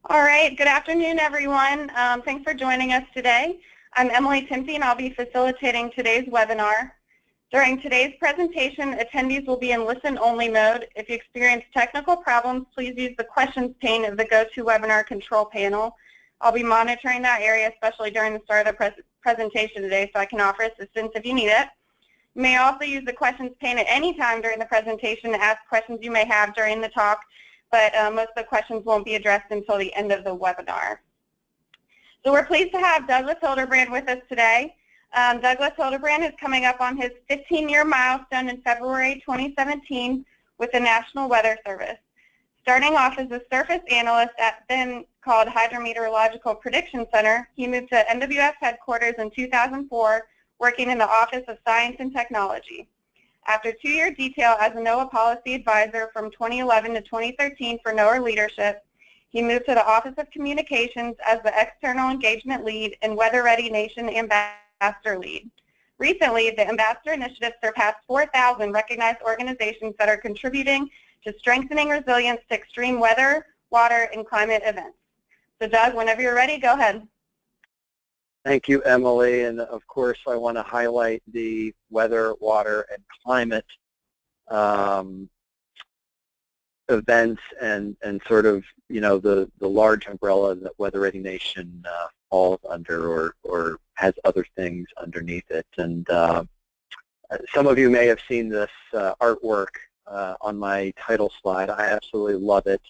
All right, good afternoon, everyone. Thanks for joining us today. I'm Emily Timty, and I'll be facilitating today's webinar. During today's presentation, attendees will be in listen-only mode. If you experience technical problems, please use the questions pane of the GoToWebinar control panel. I'll be monitoring that area, especially during the start of the presentation today, so I can offer assistance if you need it. You may also use the questions pane at any time during the presentation to ask questions you may have during the talk, but most of the questions won't be addressed until the end of the webinar. So we're pleased to have Douglas Hilderbrand with us today. Douglas Hilderbrand is coming up on his 15-year milestone in February 2017 with the National Weather Service. Starting off as a surface analyst at then called Hydrometeorological Prediction Center, he moved to NWS headquarters in 2004, working in the Office of Science and Technology. After 2-year detail as a NOAA Policy Adviser from 2011 to 2013 for NOAA leadership, he moved to the Office of Communications as the External Engagement Lead and WeatherReady Nation Ambassador Lead. Recently, the Ambassador Initiative surpassed 4,000 recognized organizations that are contributing to strengthening resilience to extreme weather, water, and climate events. So Doug, whenever you're ready, go ahead. Thank you, Emily, and of course I want to highlight the weather, water, and climate events and sort of, you know, the large umbrella that WeatherReady Nation falls under or has other things underneath it. And some of you may have seen this artwork on my title slide. I absolutely love it.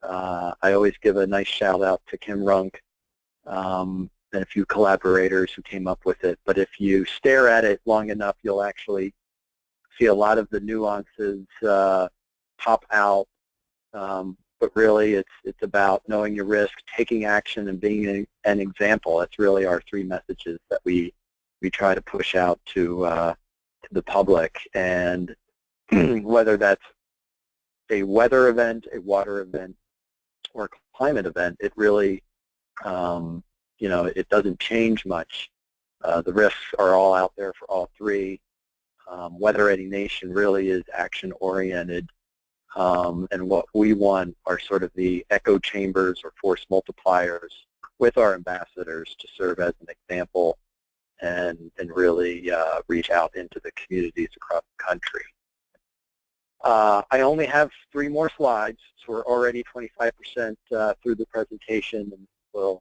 I always give a nice shout out to Kim Runk and a few collaborators who came up with it. But if you stare at it long enough, you'll actually see a lot of the nuances pop out. But really, it's about knowing your risk, taking action, and being an example. That's really our 3 messages that we try to push out to the public. And whether that's a weather event, a water event, or a climate event, it really you know, it doesn't change much. The risks are all out there for all 3. WeatherReady Nation really is action-oriented, and what we want are sort of the echo chambers or force multipliers with our ambassadors to serve as an example and really reach out into the communities across the country. I only have 3 more slides, so we're already 25% through the presentation, and we'll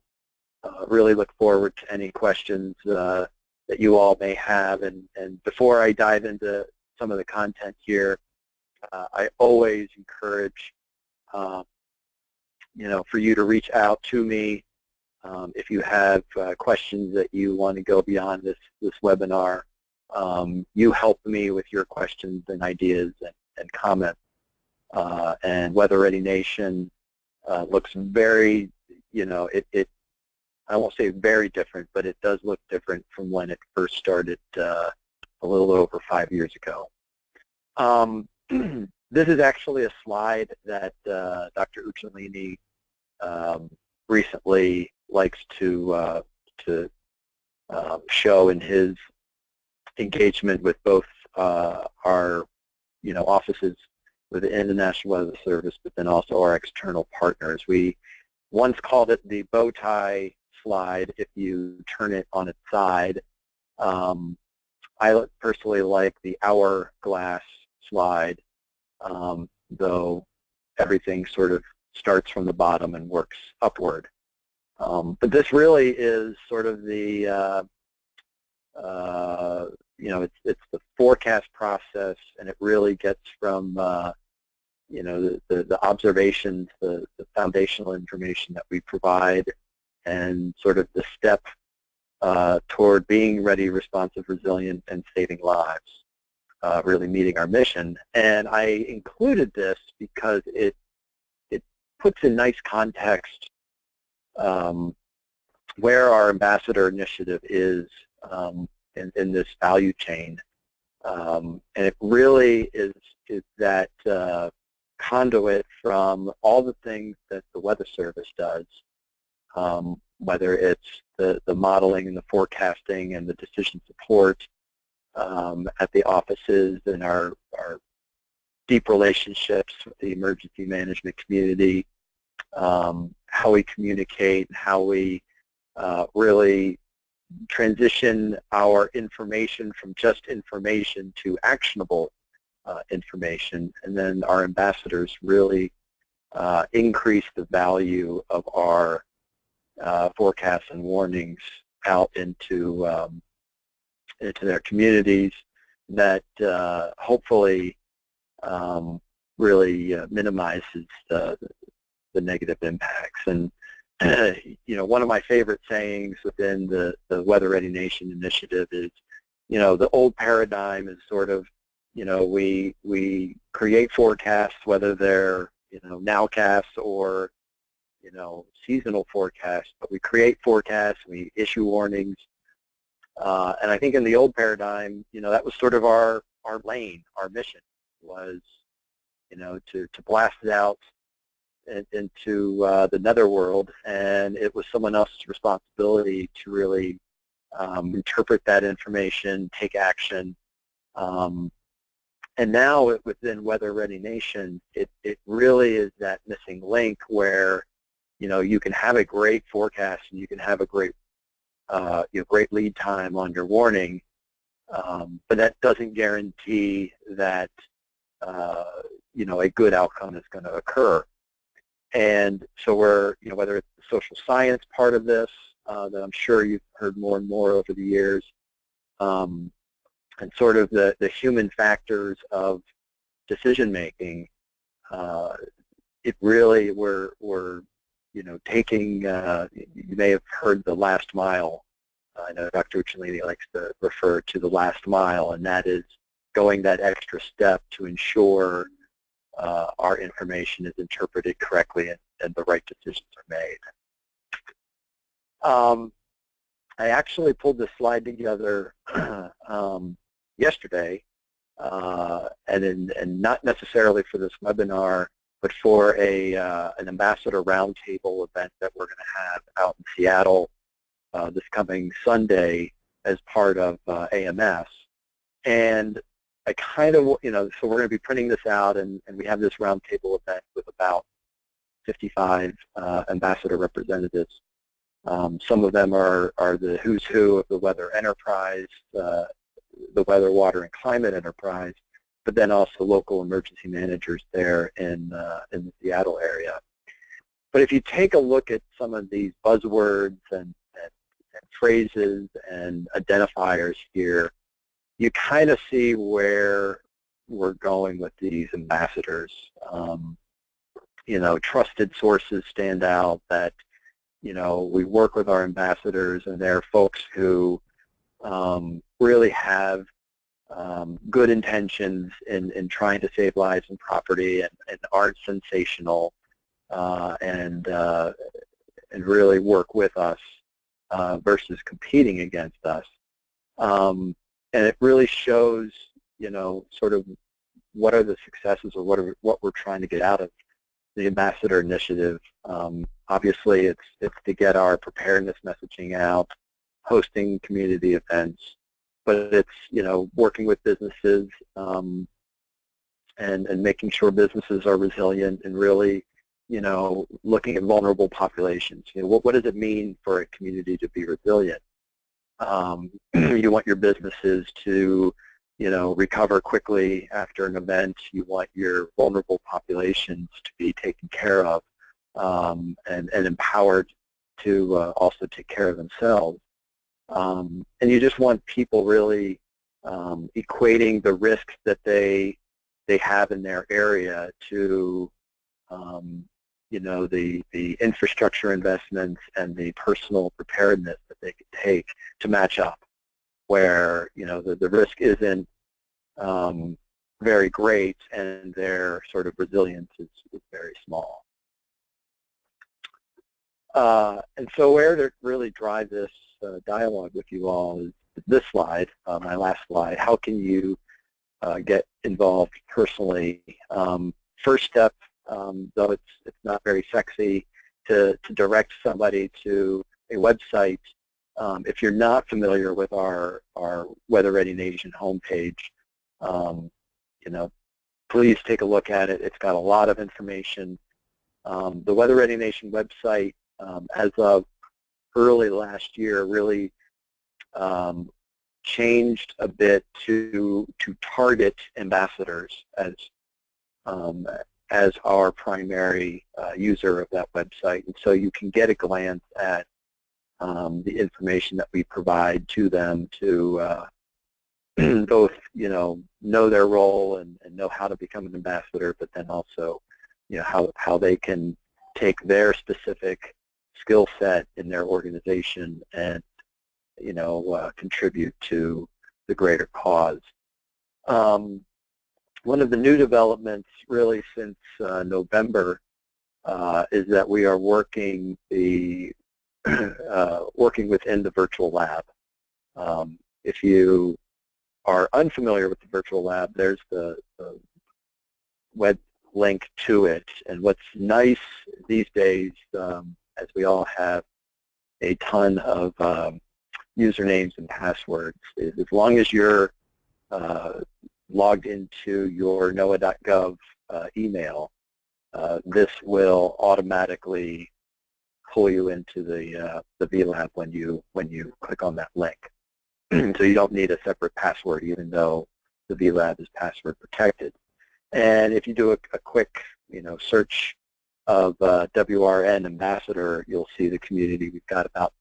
really look forward to any questions that you all may have. And before I dive into some of the content here, I always encourage you know, for you to reach out to me if you have questions that you want to go beyond this webinar. You help me with your questions and ideas and comments. And WeatherReady Nation looks very, you know, I won't say very different, but it does look different from when it first started a little over 5 years ago. This is actually a slide that Dr. Uccellini recently likes to show in his engagement with both our, you know, offices within the National Weather Service, but then also our external partners. We once called it the bow tie slide if you turn it on its side. I personally like the hourglass slide, though everything sort of starts from the bottom and works upward. But this really is sort of the, you know, it's the forecast process, and it really gets from, you know, the observations, the foundational information that we provide, and sort of the step toward being ready, responsive, resilient, and saving lives, really meeting our mission. And I included this because it puts in nice context where our ambassador initiative is in this value chain. And it really is that conduit from all the things that the Weather Service does, whether it's the modeling and the forecasting and the decision support at the offices and our deep relationships with the emergency management community, how we communicate, how we really transition our information from just information to actionable information, and then our ambassadors really increase the value of our forecasts and warnings out into their communities that hopefully really minimizes the negative impacts. And you know, one of my favorite sayings within the WeatherReady Nation initiative is, you know, the old paradigm is sort of, you know, we create forecasts, whether they're, you know, nowcasts or, you know, seasonal forecasts, but we create forecasts, we issue warnings, and I think in the old paradigm, you know, that was sort of our lane, our mission was, you know, to blast it out into the netherworld, and it was someone else's responsibility to really interpret that information, take action. And now within WeatherReady Nation, it really is that missing link where, you know, you can have a great forecast and you can have a great great lead time on your warning, but that doesn't guarantee that you know, a good outcome is going to occur. And so we're, you know, whether it's the social science part of this that I'm sure you've heard more and more over the years, and sort of the human factors of decision making, it really we're you know, taking, you may have heard the last mile. I know Dr. Uccellini likes to refer to the last mile, and that is going that extra step to ensure our information is interpreted correctly and the right decisions are made. I actually pulled this slide together yesterday, and not necessarily for this webinar, but for an ambassador roundtable event that we're going to have out in Seattle this coming Sunday as part of AMS. And I kind of, you know, so we're going to be printing this out, and we have this roundtable event with about 55 ambassador representatives. Some of them are the who's who of the weather enterprise, the weather, water, and climate enterprise, but then also local emergency managers there in the Seattle area. But if you take a look at some of these buzzwords and phrases and identifiers here, you kind of see where we're going with these ambassadors. You know, trusted sources stand out that, you know, we work with our ambassadors, and they're folks who really have good intentions in trying to save lives and property, and aren't sensational, and really work with us versus competing against us. And it really shows, you know, sort of what are the successes, or what we're trying to get out of the ambassador initiative. Obviously, it's to get our preparedness messaging out, hosting community events, but it's, you know, working with businesses and making sure businesses are resilient, and really, you know, looking at vulnerable populations. You know, what does it mean for a community to be resilient? You want your businesses to, you know, recover quickly after an event. You want your vulnerable populations to be taken care of, and empowered to also take care of themselves. And you just want people really equating the risks that they have in their area to, you know, the infrastructure investments and the personal preparedness that they could take to match up, where, you know, the risk isn't very great and their sort of resilience is very small. And so where to really drive this dialogue with you all is this slide, my last slide. How can you get involved personally? First step, though it's not very sexy, to direct somebody to a website. If you're not familiar with our WeatherReady Nation homepage, you know, please take a look at it. It's got a lot of information The WeatherReady Nation website, as of early last year, really changed a bit to target ambassadors as our primary user of that website, and so you can get a glance at the information that we provide to them to both, know their role and know how to become an ambassador, but then also, how they can take their specific skill set in their organization and, contribute to the greater cause. One of the new developments really since November is that we are working within the virtual lab. If you are unfamiliar with the virtual lab, there's the web link to it. And what's nice these days, as we all have a ton of usernames and passwords, is as long as you're logged into your NOAA.gov email, this will automatically pull you into the VLab when you click on that link. So you don't need a separate password, even though the VLab is password protected. And if you do a quick search of WRN Ambassador, you'll see the community. We've got about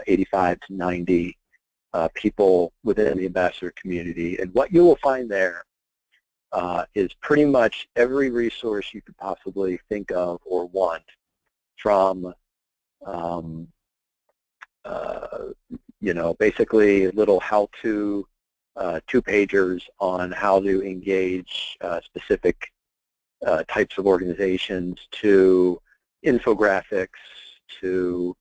85 to 90 people within the ambassador community, and what you will find there is pretty much every resource you could possibly think of or want, from basically little how-to two-pagers on how to engage specific types of organizations, to infographics, to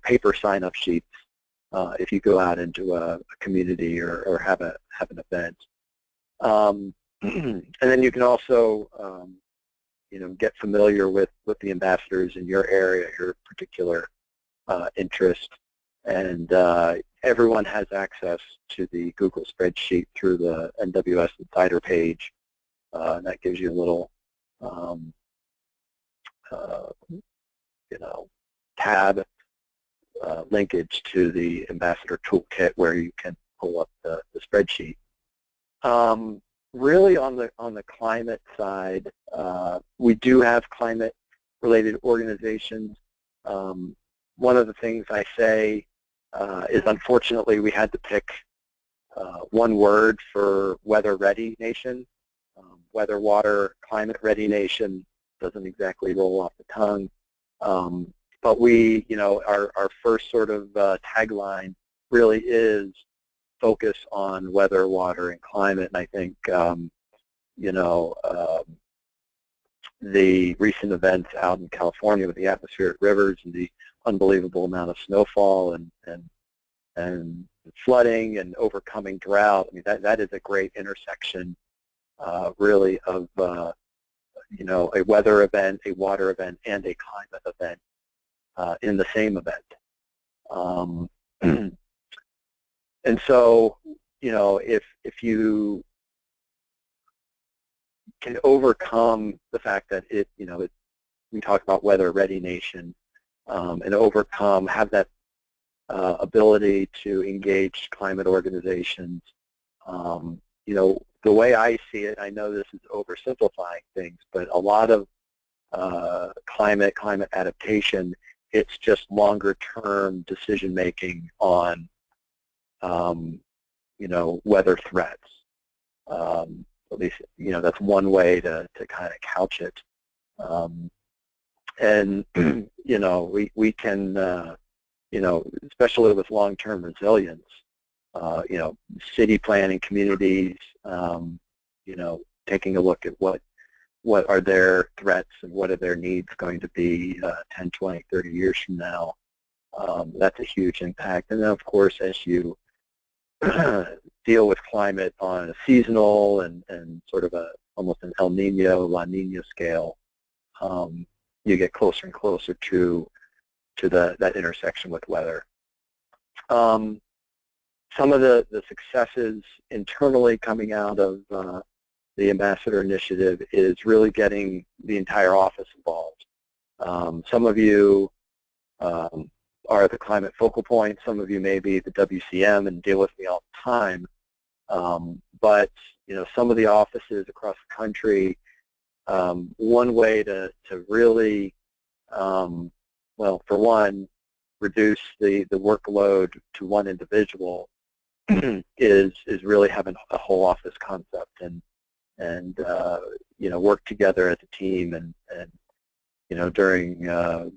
paper sign-up sheets if you go out into a community or have an event. And then you can also get familiar with the ambassadors in your area, your particular interest, and everyone has access to the Google spreadsheet through the NWS Insider page. And that gives you a little tab linkage to the Ambassador Toolkit, where you can pull up the spreadsheet. Really on the climate side, we do have climate-related organizations. One of the things I say is, unfortunately, we had to pick one word for WeatherReady Nation. Weather, water, climate-ready nation doesn't exactly roll off the tongue. But we, our first sort of tagline really is focus on weather, water, and climate. And I think, the recent events out in California with the atmospheric rivers and the unbelievable amount of snowfall and flooding and overcoming drought, I mean, that is a great intersection, really, of a weather event, a water event, and a climate event in the same event. And so, if you can overcome the fact that we talk about WeatherReady Nation, and have that ability to engage climate organizations. The way I see it, I know this is oversimplifying things, but a lot of climate adaptation, it's just longer-term decision-making on, weather threats. At least, that's one way to kind of couch it. And, we can, especially with long-term resilience, city planning, communities, taking a look at what are their threats and what are their needs going to be 10, 20, 30 years from now. That's a huge impact. And then, of course, as you deal with climate on a seasonal and sort of almost an El Nino, La Nina scale, you get closer and closer to that intersection with weather. Some of the successes internally coming out of the Ambassador Initiative is really getting the entire office involved. Some of you are the climate focal point. Some of you may be the WCM and deal with me all the time. But some of the offices across the country, one way to really, well, for one, reduce the workload to one individual is really having a whole office concept and work together as a team and during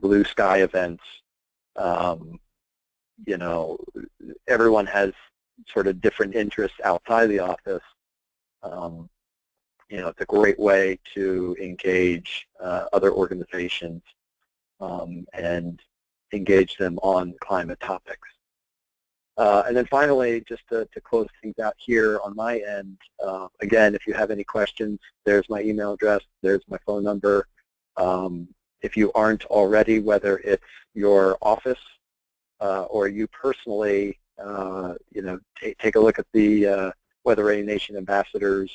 blue sky events, everyone has sort of different interests outside the office. It's a great way to engage other organizations and engage them on climate topics. And then finally, just to close things out here on my end, again, if you have any questions, there's my email address, there's my phone number. If you aren't already, whether it's your office or you personally, take a look at the WeatherReady Nation Ambassadors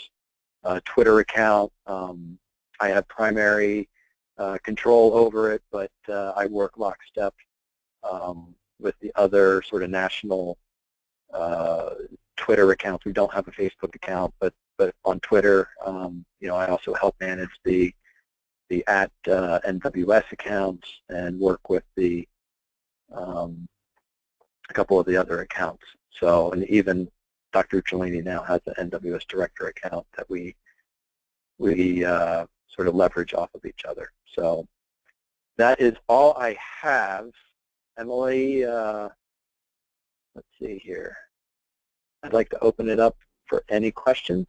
Twitter account. I have primary control over it, but I work lockstep with the other sort of national Twitter accounts. We don't have a Facebook account, but on Twitter, I also help manage the @NWS accounts and work with a couple of the other accounts. So, and even Dr. Uccellini now has an NWS director account that we sort of leverage off of each other. So that is all I have. Emily, let's see here. I'd like to open it up for any questions.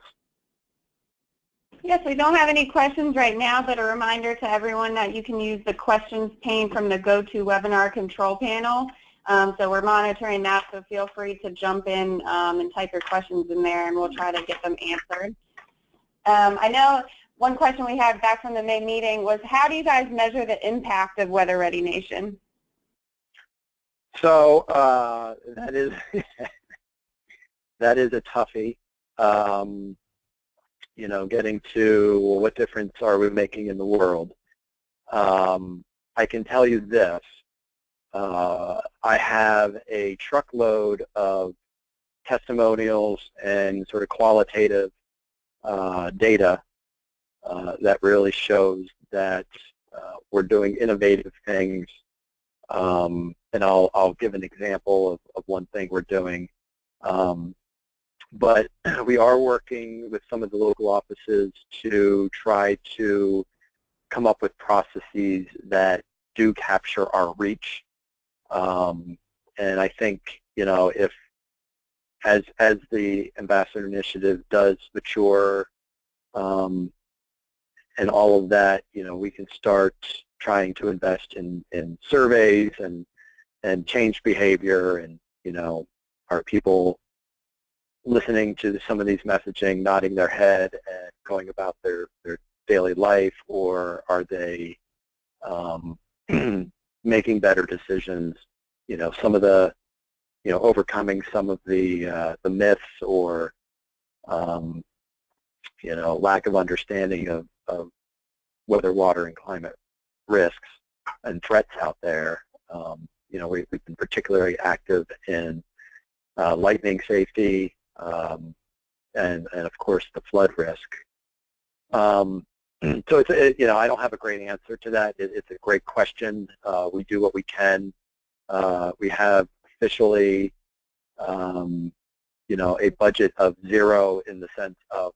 Yes, we don't have any questions right now, but a reminder to everyone that you can use the questions pane from the GoToWebinar control panel. So we're monitoring that, so feel free to jump in and type your questions in there, and we'll try to get them answered. I know one question we had back from the May meeting was, how do you guys measure the impact of WeatherReady Nation? So that is that is a toughie. Getting to, well, what difference are we making in the world? I can tell you this. I have a truckload of testimonials and sort of qualitative data that really shows that we're doing innovative things. And I'll give an example of one thing we're doing. But we are working with some of the local offices to try to come up with processes that do capture our reach. And I think, if as the Ambassador Initiative does mature and all of that, we can start trying to invest in surveys and change behavior, and are people listening to some of these messaging, nodding their head and going about their daily life, or are they making better decisions? Some of the, overcoming some of the myths or lack of understanding of weather, water, and climate risks and threats out there. We've been particularly active in lightning safety and of course the flood risk. So it's I don't have a great answer to that. It's a great question. We do what we can. We have officially a budget of 0 in the sense of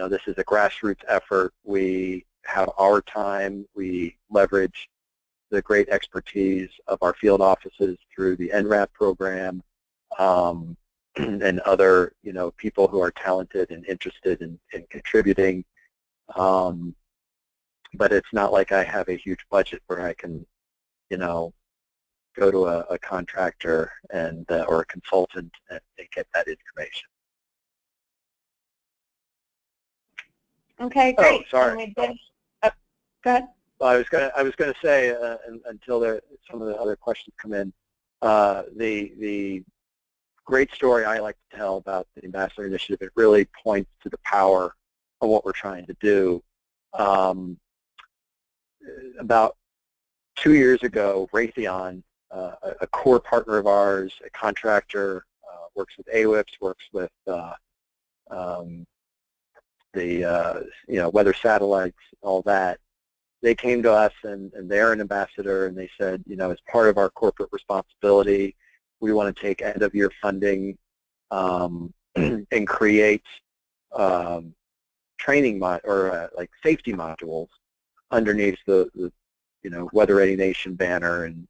this is a grassroots effort. We have our time. We leverage the great expertise of our field offices through the NRAP program and other people who are talented and interested in contributing. But it's not like I have a huge budget where I can go to a contractor and or a consultant and get that information. Okay, great. Oh, sorry. Go ahead. Well, I was gonna say until some of the other questions come in, the great story I like to tell about the Ambassador Initiative, it really points to the power what we're trying to do. About 2 years ago, Raytheon, a core partner of ours, a contractor, works with AWIPS, works with weather satellites, all that. They came to us, and they're an ambassador, and they said, as part of our corporate responsibility, we want to take end-of-year funding and create training like safety modules underneath the WeatherReady Nation banner, and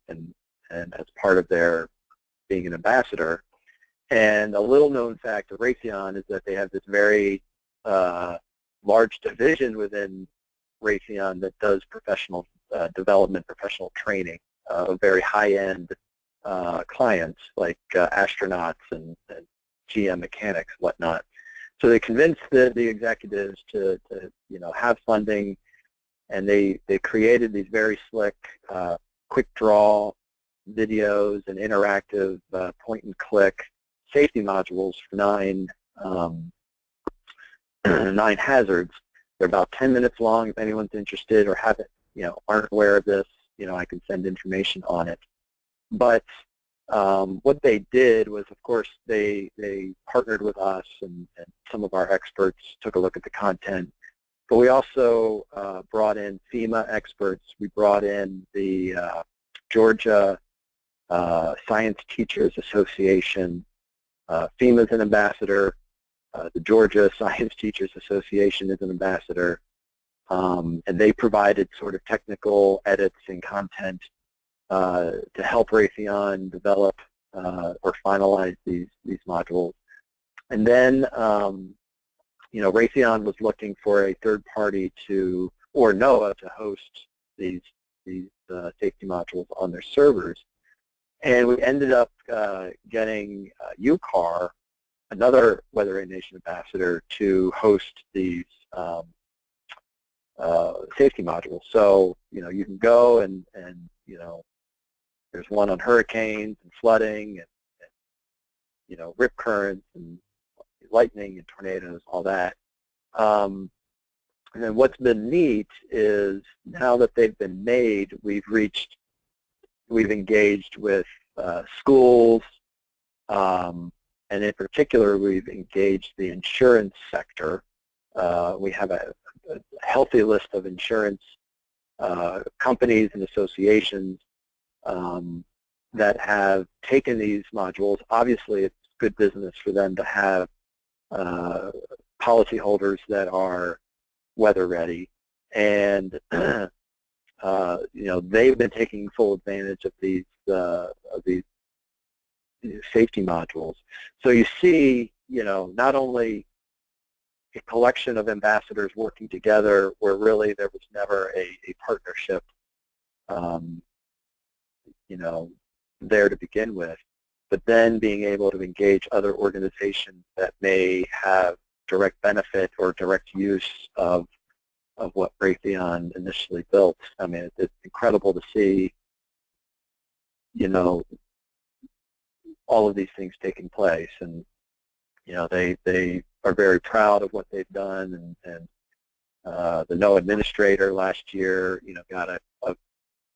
as part of their being an ambassador. And a little-known fact of Raytheon is that they have this very large division within Raytheon that does professional development, professional training of very high-end clients like astronauts and GM mechanics, whatnot. So they convinced the executives to have funding, and they created these very slick, quick draw videos and interactive point-and-click safety modules for 9 hazards. They're about 10 minutes long. If anyone's interested or aren't aware of this, I can send information on it. But what they did was, of course, they partnered with us, and some of our experts took a look at the content. But we also brought in FEMA experts. We brought in the Georgia Science Teachers Association. FEMA is an ambassador. The Georgia Science Teachers Association is an ambassador. And they provided sort of technical edits and content to help Raytheon develop or finalize these modules. And then, Raytheon was looking for a third party or NOAA to host these safety modules on their servers. And we ended up getting UCAR, another WeatherReady Nation ambassador, to host these safety modules. So, you can go and there's one on hurricanes and flooding and rip currents and lightning and tornadoes, all that. And then what's been neat is, now that they've been made, we've engaged with schools, and in particular, we've engaged the insurance sector. We have a healthy list of insurance companies and associations that have taken these modules. Obviously, it's good business for them to have policyholders that are weather ready, and they've been taking full advantage of these safety modules. So you see, not only a collection of ambassadors working together where really there was never a partnership, there to begin with, but then being able to engage other organizations that may have direct benefit or direct use of what Raytheon initially built. I mean, it's incredible to see, all of these things taking place, and they are very proud of what they've done, and the NOAA administrator last year, got a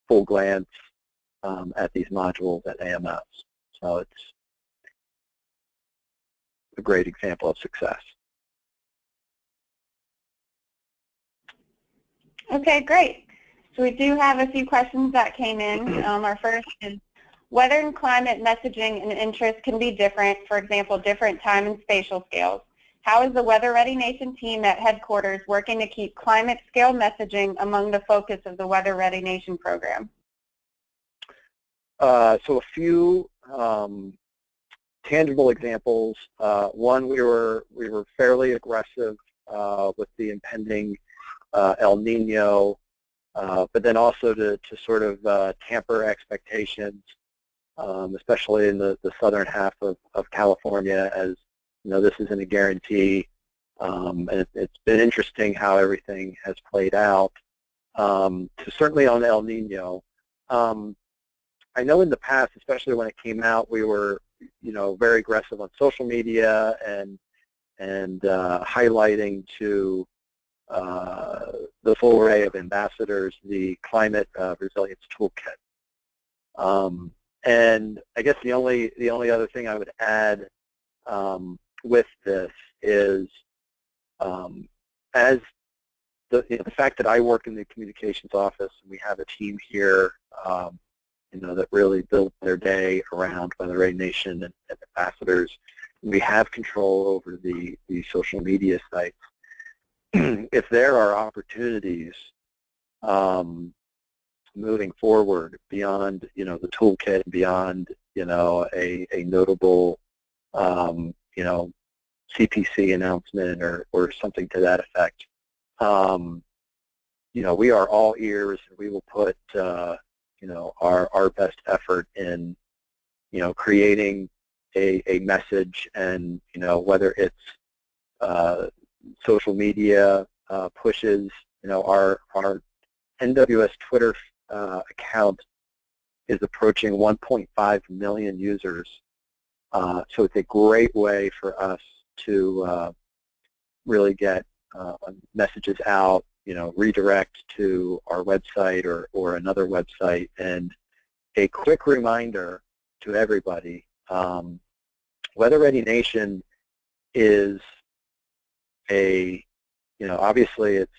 full glance at these modules at AMS. So it's a great example of success. Okay, great. So we do have a few questions that came in. Our first is, weather and climate messaging and interest can be different, for example, different time and spatial scales. How is the WeatherReady Nation team at headquarters working to keep climate scale messaging among the focus of the WeatherReady Nation program? So a few tangible examples. One, we were fairly aggressive with the impending El Nino, but then also to sort of tamper expectations, especially in the southern half of California, as this isn't a guarantee. And it's been interesting how everything has played out. So certainly on El Nino, I know in the past, especially when it came out, we were very aggressive on social media and highlighting to the full array of ambassadors, the climate resilience toolkit. And I guess the only other thing I would add with this is as the fact that I work in the communications office and we have a team here, that really built their day around WeatherReady Nation and ambassadors. We have control over the social media sites. If there are opportunities moving forward beyond, the toolkit, beyond, a notable, CPC announcement or something to that effect, we are all ears, and we will put, our best effort in, creating a message, and, whether it's social media pushes, our NWS Twitter account is approaching 1.5 million users. So it's a great way for us to really get messages out, redirect to our website or another website. And a quick reminder to everybody, WeatherReady Nation is obviously it's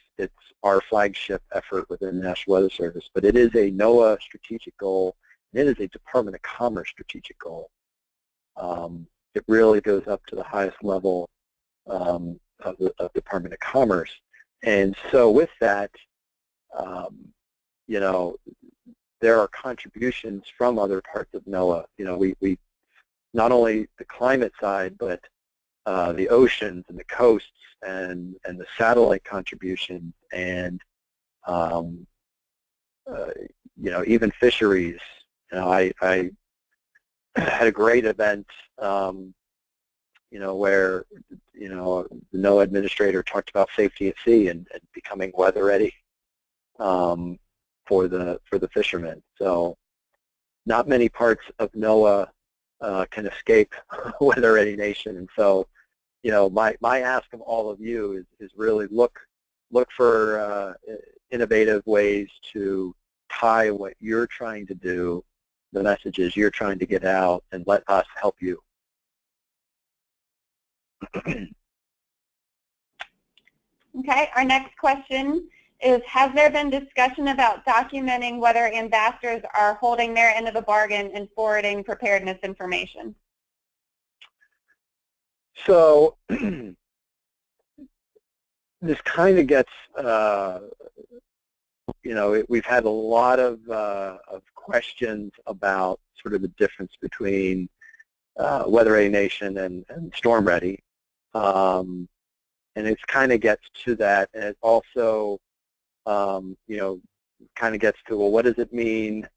our flagship effort within the National Weather Service, but it is a NOAA strategic goal, and it is a Department of Commerce strategic goal. It really goes up to the highest level of Department of Commerce. And so with that, there are contributions from other parts of NOAA. We not only the climate side, but the oceans and the coasts and the satellite contributions, and even fisheries. I had a great event, where the NOAA administrator talked about safety at sea and becoming weather ready for the fishermen. So not many parts of NOAA can escape WeatherReady Nation, and so my ask of all of you is really look for innovative ways to tie what you're trying to do, the messages you're trying to get out, and let us help you. Okay, our next question is, has there been discussion about documenting whether ambassadors are holding their end of the bargain and forwarding preparedness information? So this kind of gets, we've had a lot of questions about sort of the difference between WeatherReady Nation and Storm Ready, and it kind of gets to that, and it also, kind of gets to, well, what does it mean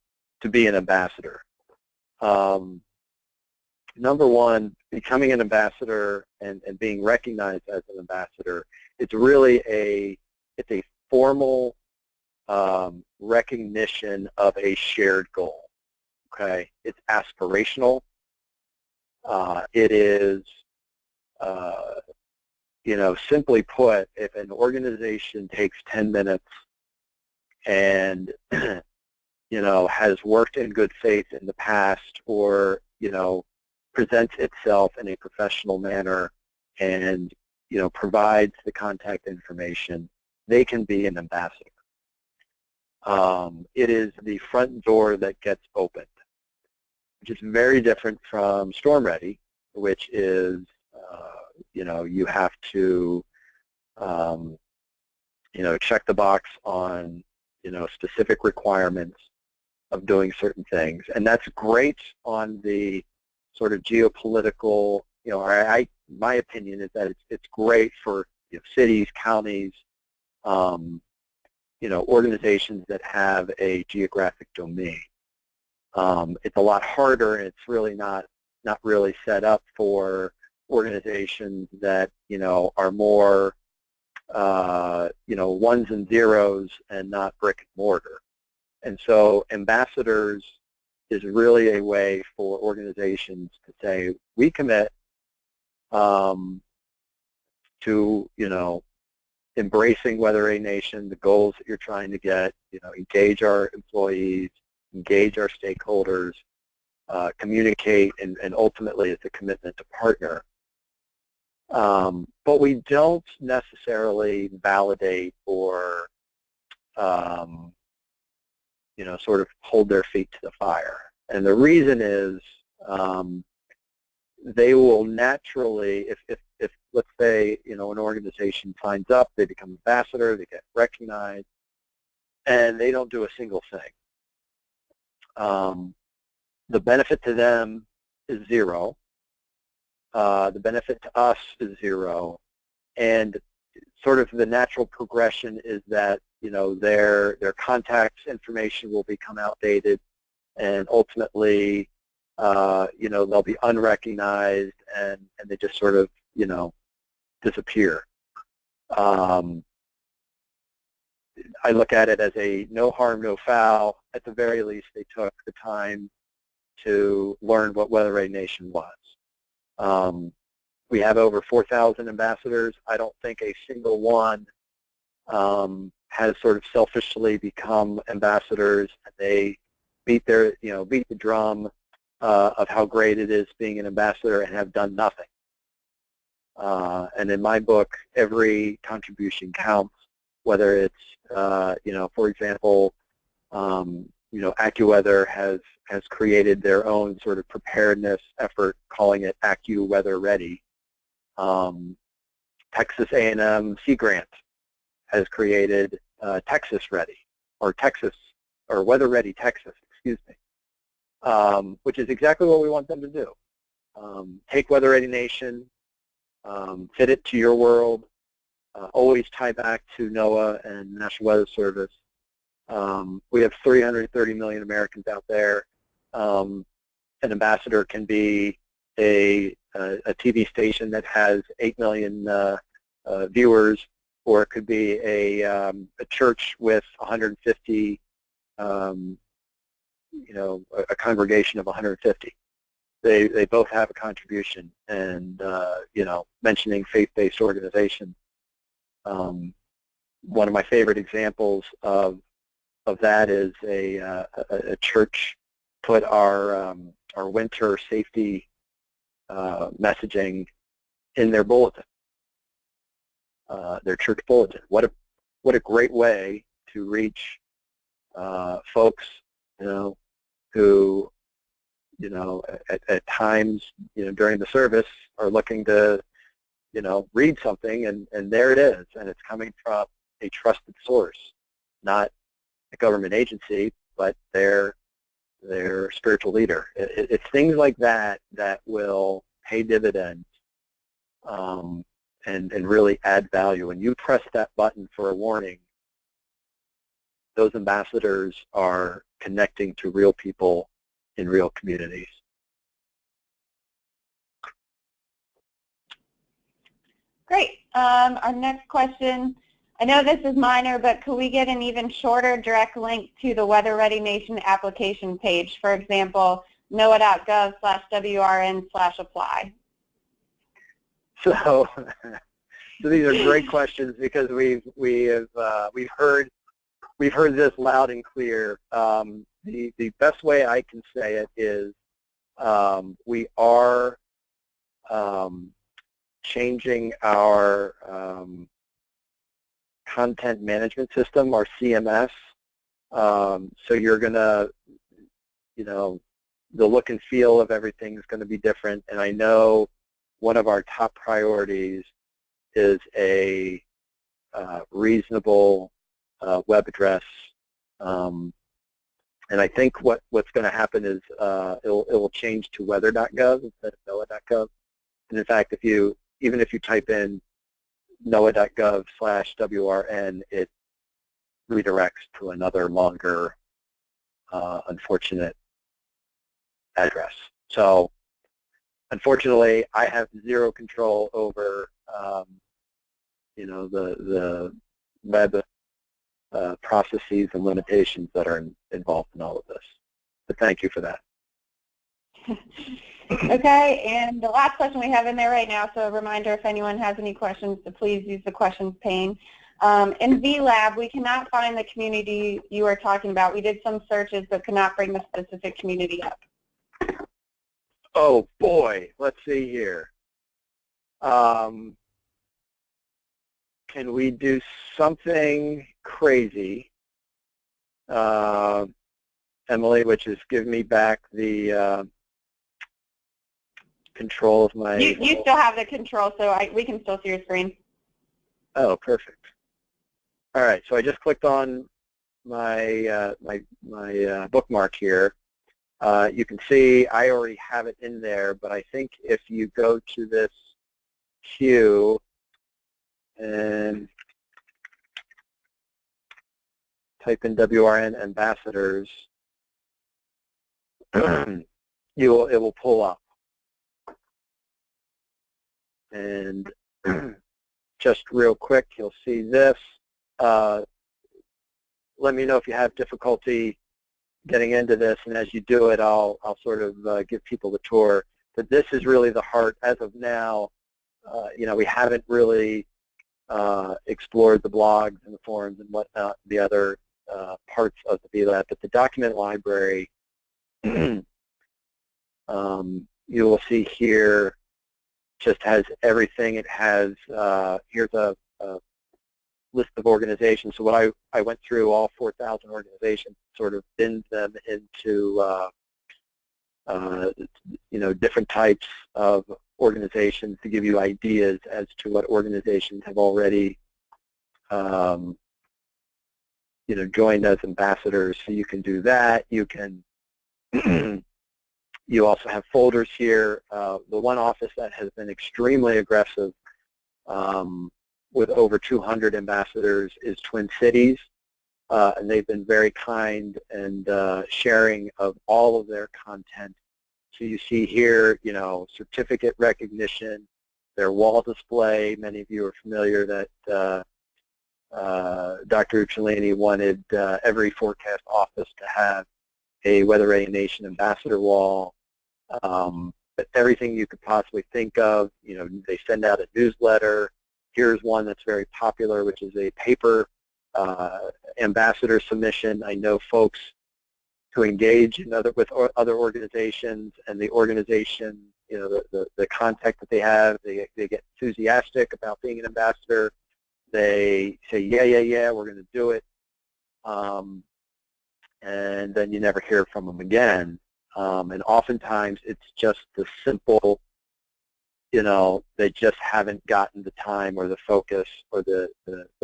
to be an ambassador? Number one, becoming an ambassador and being recognized as an ambassador, it's really a formal recognition of a shared goal. Okay, it's aspirational. It is, simply put, if an organization takes 10 minutes and, has worked in good faith in the past, or, presents itself in a professional manner and, provides the contact information, they can be an ambassador. It is the front door that gets opened, which is very different from Storm Ready, which is, you have to, check the box on, specific requirements of doing certain things. And that's great on the sort of geopolitical, my opinion is that it's great for cities, counties, organizations that have a geographic domain. It's a lot harder, and it's really not really set up for organizations that are more ones and zeros and not brick and mortar. And so ambassadors is really a way for organizations to say, we commit to embracing WeatherReady Nation, the goals that you're trying to get, engage our employees, engage our stakeholders, communicate, and ultimately it's a commitment to partner. But we don't necessarily validate or, sort of hold their feet to the fire. And the reason is they will naturally, if let's say, an organization signs up, they become ambassador, they get recognized, and they don't do a single thing. The benefit to them is zero. The benefit to us is zero. And sort of the natural progression is that, their contact information will become outdated, and ultimately, they'll be unrecognized, and they just sort of, disappear. I look at it as a no harm, no foul. At the very least, they took the time to learn what WeatherReady Nation was. We have over 4,000 ambassadors. I don't think a single one has sort of selfishly become ambassadors. They beat the drum of how great it is being an ambassador and have done nothing. And in my book, every contribution counts, whether it's, for example, AccuWeather has created their own sort of preparedness effort, calling it AccuWeatherReady. Texas A&M Sea Grant has created Texas Ready, or WeatherReady Texas, excuse me, which is exactly what we want them to do. Take WeatherReady Nation, fit it to your world, always tie back to NOAA and National Weather Service. We have 330 million Americans out there. An ambassador can be a TV station that has 8 million viewers, or it could be a church with 150, a congregation of 150. They both have a contribution, and mentioning faith-based organizations. One of my favorite examples of that is a church put our winter safety messaging in their bulletin, their church bulletin. What a great way to reach folks, who, at times, during the service are looking to, read something, and there it is, and it's coming from a trusted source, not a government agency, but their spiritual leader. It's things like that that will pay dividends and really add value. When you press that button for a warning, those ambassadors are connecting to real people in real communities. Great. Our next question, I know this is minor, but could we get an even shorter direct link to the WeatherReady Nation application page? For example, noaa.gov/WRN/apply. So these are great questions, because we've heard this loud and clear. The best way I can say it is we are changing our content management system, our CMS. So you're going to, the look and feel of everything is going to be different. And I know one of our top priorities is a reasonable web address. And I think what's going to happen is it will change to weather.gov instead of NOAA.gov. And in fact, even if you type in NOAA.gov/WRN, it redirects to another longer, unfortunate address. So unfortunately, I have zero control over the web processes and limitations that are involved in all of this. But thank you for that. Okay, and the last question we have in there right now, so a reminder, if anyone has any questions, to please use the questions pane. In VLab, we cannot find the community you are talking about. We did some searches but could not bring the specific community up. Oh boy, let's see here. Can we do something crazy, Emily, which is give me back the control of my... You still have the control, so we can still see your screen. Oh, perfect. All right, so I just clicked on my my bookmark here. You can see I already have it in there, but I think if you go to this queue and type in WRN Ambassadors, it will pull up. And just real quick, you'll see this. Let me know if you have difficulty getting into this, and as you do it, I'll sort of give people the tour. But this is really the heart. As of now, you know, we haven't really explored the blogs and the forums and whatnot, the other parts of the VLab. But the document library, you will see here, just has everything. It has, here's a list of organizations. So what I went through all 4,000 organizations, sort of binned them into you know, different types of organizations to give you ideas as to what organizations have already you know, joined as ambassadors. So you can do that. You can you also have folders here. The one office that has been extremely aggressive with over 200 ambassadors is Twin Cities, and they've been very kind and sharing of all of their content. So you see here, you know, certificate recognition, their wall display. Many of you are familiar that Dr. Cellini wanted every forecast office to have a WeatherReady Nation ambassador wall. But everything you could possibly think of, you know, they send out a newsletter. Here's one that's very popular, which is a paper ambassador submission. I know folks who engage in with other organizations, and the organization, you know, the contact that they have, they get enthusiastic about being an ambassador. They say, yeah, we're going to do it. And then you never hear from them again. And oftentimes it's just the simple, you know, they just haven't gotten the time or the focus or the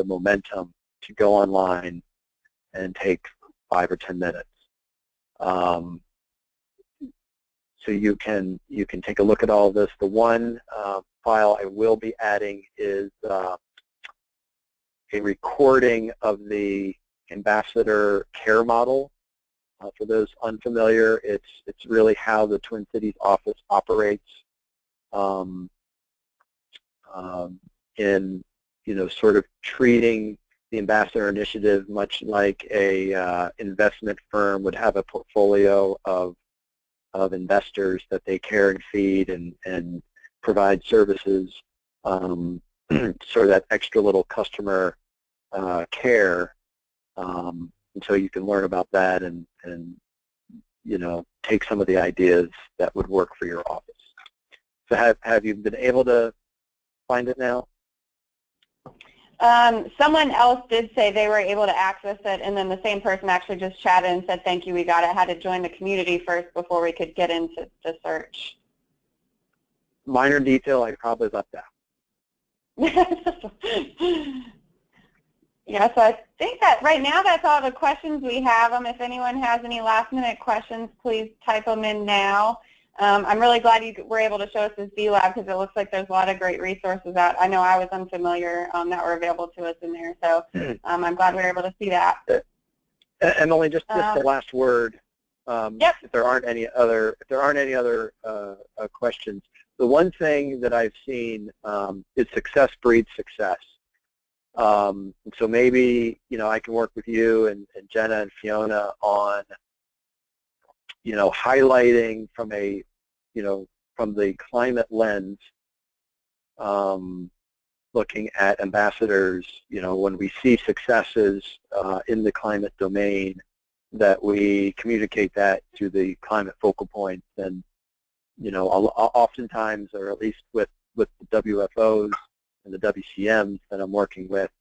momentum to go online and take 5 or 10 minutes. So you can take a look at all of this. The one file I will be adding is a recording of the ambassador care model. For those unfamiliar, it's really how the Twin Cities office operates in, you know, sort of treating the ambassador initiative much like a investment firm would have a portfolio of investors that they care and feed and provide services, sort of that extra little customer care. And so you can learn about that and you know, take some of the ideas that would work for your office. So have you been able to find it now? Someone else did say they were able to access it, and then the same person actually just chatted and said, thank you, we got it. Had to join the community first before we could get into the search. Minor detail I probably left out. Yeah, so I think that right now that's all the questions we have. If anyone has any last-minute questions, please type them in now. I'm really glad you were able to show us this VLab because it looks like there's a lot of great resources out. I know I was unfamiliar that were available to us in there, so I'm glad we were able to see that. Emily, just the last word. Yep. If there aren't any other questions, the one thing that I've seen is success breeds success. So maybe, you know, I can work with you and Jenna and Fiona on, you know, highlighting from a, you know, from the climate lens, looking at ambassadors, when we see successes in the climate domain, that we communicate that to the climate focal points. And oftentimes, or at least with the WFOs and the WCMs that I'm working with,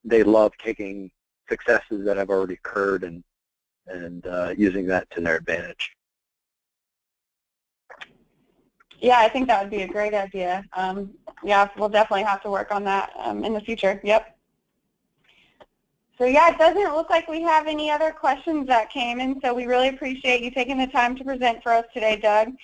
they love taking successes that have already occurred and using that to their advantage. Yeah, I think that would be a great idea. Yeah, we'll definitely have to work on that in the future. Yep. So yeah, it doesn't look like we have any other questions that came in, so we really appreciate you taking the time to present for us today, Doug.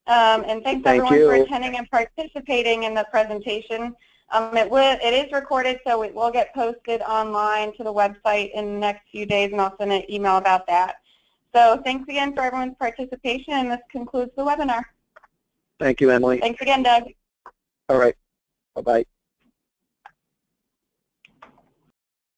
And thanks everyone for attending and participating in the presentation. It is recorded, so it will get posted online to the website in the next few days, and I'll send an email about that. So thanks again for everyone's participation, and this concludes the webinar. Thank you, Emily. Thanks again, Doug. All right. Bye-bye.